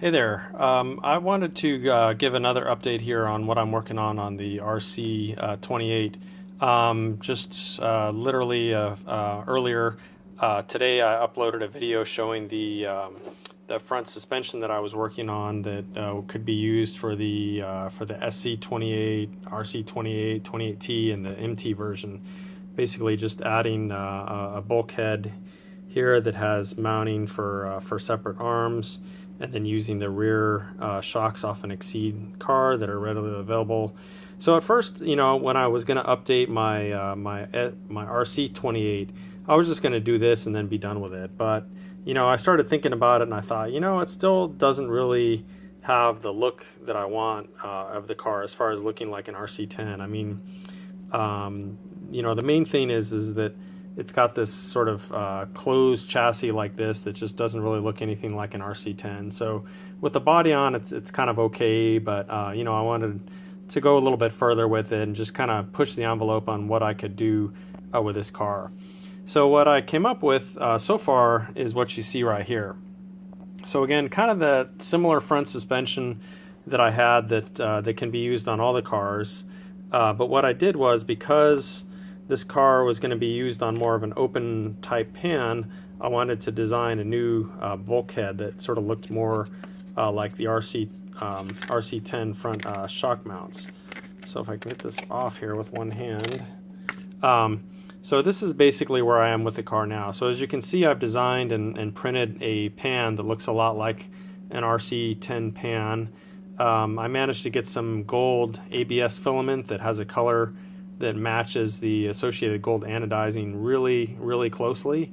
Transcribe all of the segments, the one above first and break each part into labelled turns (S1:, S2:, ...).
S1: Hey there. I wanted to give another update here on what I'm working on the RC28. Just literally earlier today, I uploaded a video showing the front suspension that I was working on that could be used for the SC28, RC28, 28T, and the MT version. Basically, just adding a bulkhead here that has mounting for separate arms, and then using the rear shocks off an Exceed car that are readily available. So at first, when I was going to update my RC28, I was just going to do this and then be done with it. But I started thinking about it, and I thought, it still doesn't really have the look that I want of the car as far as looking like an RC10. I mean, the main thing is that it's got this sort of closed chassis like this that just doesn't really look anything like an RC10. So with the body on, it's kind of okay, but I wanted to go a little bit further with it and just kind of push the envelope on what I could do with this car. So what I came up with so far is what you see right here. So again, kind of the similar front suspension that I had that can be used on all the cars. But what I did was, because this car was going to be used on more of an open type pan, I wanted to design a new bulkhead that sort of looked more like the RC10 front shock mounts. So if I can get this off here with one hand. So this is basically where I am with the car now. So as you can see, I've designed and printed a pan that looks a lot like an RC10 pan. I managed to get some gold ABS filament that has a color that matches the associated gold anodizing really, really closely.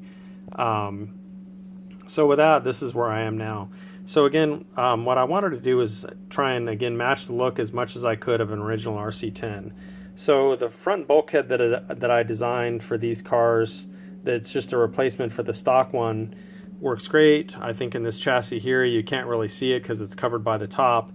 S1: So with that, this is where I am now. So again, what I wanted to do is try and again match the look as much as I could of an original RC10. So the front bulkhead that I designed for these cars, that's just a replacement for the stock one, works great. I think in this chassis here, you can't really see it because it's covered by the top.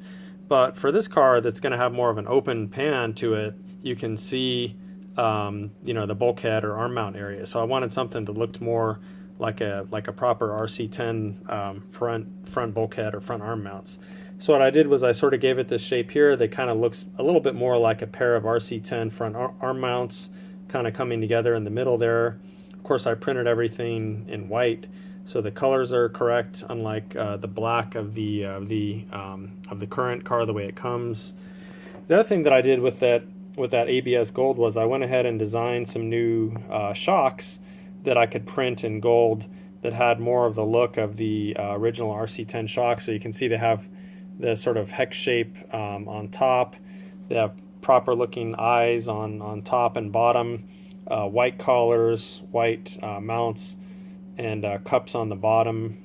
S1: But for this car that's going to have more of an open pan to it, you can see the bulkhead or arm mount area. So I wanted something that looked more like a proper RC10 front bulkhead or front arm mounts. So what I did was I sort of gave it this shape here that kind of looks a little bit more like a pair of RC10 front arm mounts kind of coming together in the middle there. Of course, I printed everything in white, so the colors are correct, unlike the black of the current car, the way it comes. The other thing that I did with that ABS gold was I went ahead and designed some new shocks that I could print in gold that had more of the look of the original RC10 shocks. So you can see they have the sort of hex shape on top. They have proper looking eyes on top and bottom, white collars, white mounts, and cups on the bottom.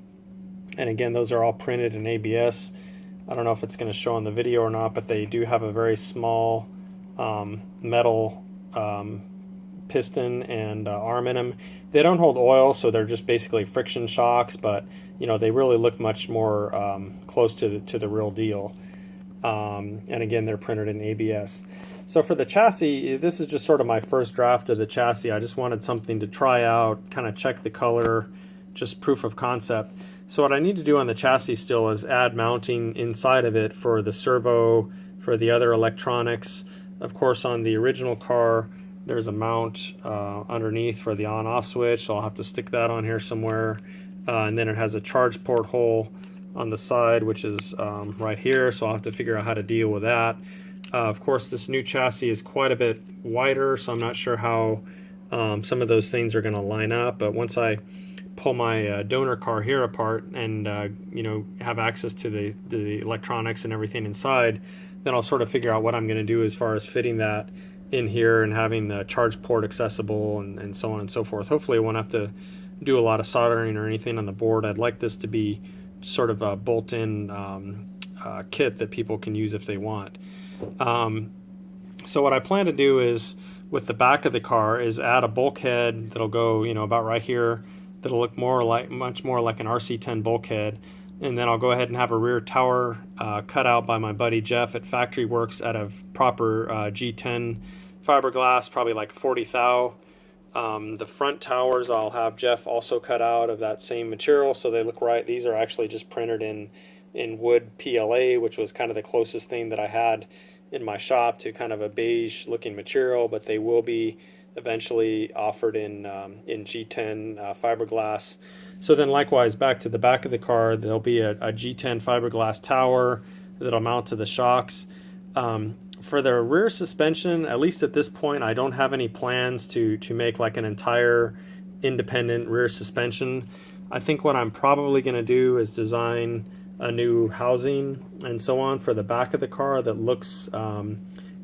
S1: And again, those are all printed in ABS. I don't know if it's going to show on the video or not, but they do have a very small metal piston and arm in them. They don't hold oil, so they're just basically friction shocks, but they really look much more close to the real deal. And again, they're printed in ABS. So for the chassis, this is just sort of my first draft of the chassis. I just wanted something to try out, kind of check the color, just proof of concept. So what I need to do on the chassis still is add mounting inside of it for the servo, for the other electronics. Of course, on the original car, there's a mount underneath for the on-off switch, so I'll have to stick that on here somewhere. And then it has a charge port hole on the side, which is right here, so I'll have to figure out how to deal with that. Of course, this new chassis is quite a bit wider, so I'm not sure how some of those things are going to line up, but once I pull my donor car here apart and have access to the electronics and everything inside, then I'll sort of figure out what I'm going to do as far as fitting that in here and having the charge port accessible and so on and so forth. Hopefully I won't have to do a lot of soldering or anything on the board. I'd like this to be sort of a bolt-in kit that people can use if they want. So what I plan to do is, with the back of the car, is add a bulkhead that'll go about right here, that'll look much more like an RC10 bulkhead. And then I'll go ahead and have a rear tower cut out by my buddy Jeff at Factory Works out of proper G10 fiberglass, probably like 40 thou. The front towers I'll have Jeff also cut out of that same material, so they look right. These are actually just printed in in wood PLA, which was kind of the closest thing that I had in my shop to kind of a beige looking material, but they will be eventually offered in G10 fiberglass. So then likewise, back to the back of the car, there'll be a G10 fiberglass tower that'll mount to the shocks. For the rear suspension, at least at this point, I don't have any plans to make like an entire independent rear suspension. I think what I'm probably going to do is design a new housing and so on for the back of the car that looks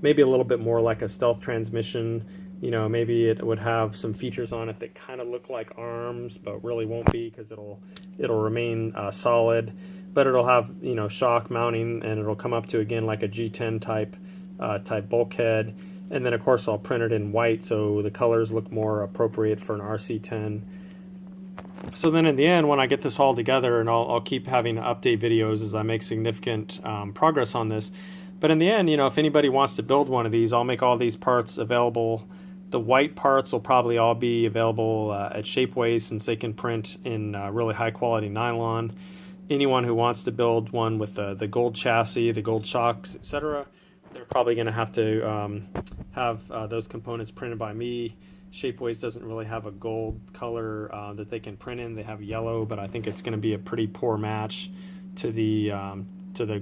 S1: maybe a little bit more like a stealth transmission. You know, maybe it would have some features on it that kind of look like arms, but really won't be, because it'll remain solid. But it'll have, you know, shock mounting, and it'll come up to again like a G10 type bulkhead. And then of course I'll print it in white so the colors look more appropriate for an RC10. So then in the end, when I get this all together, and I'll keep having update videos as I make significant progress on this. But in the end, you know, if anybody wants to build one of these, I'll make all these parts available. The white parts will probably all be available at Shapeways, since they can print in really high quality nylon. Anyone who wants to build one with the gold chassis, the gold shocks, etc., they're probably going to have those components printed by me. Shapeways doesn't really have a gold color that they can print in. They have yellow, but I think it's going to be a pretty poor match to the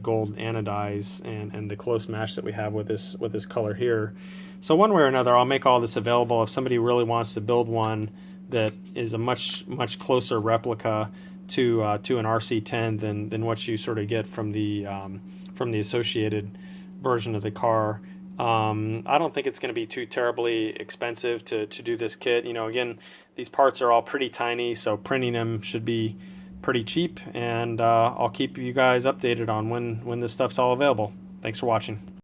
S1: gold anodize and the close match that we have with this color here. So one way or another, I'll make all this available. If somebody really wants to build one that is a much closer replica to an RC10 than what you sort of get from the associated version of the car. I don't think it's going to be too terribly expensive to do this kit. You know, again, these parts are all pretty tiny, so printing them should be pretty cheap, and I'll keep you guys updated on when this stuff's all available. Thanks for watching.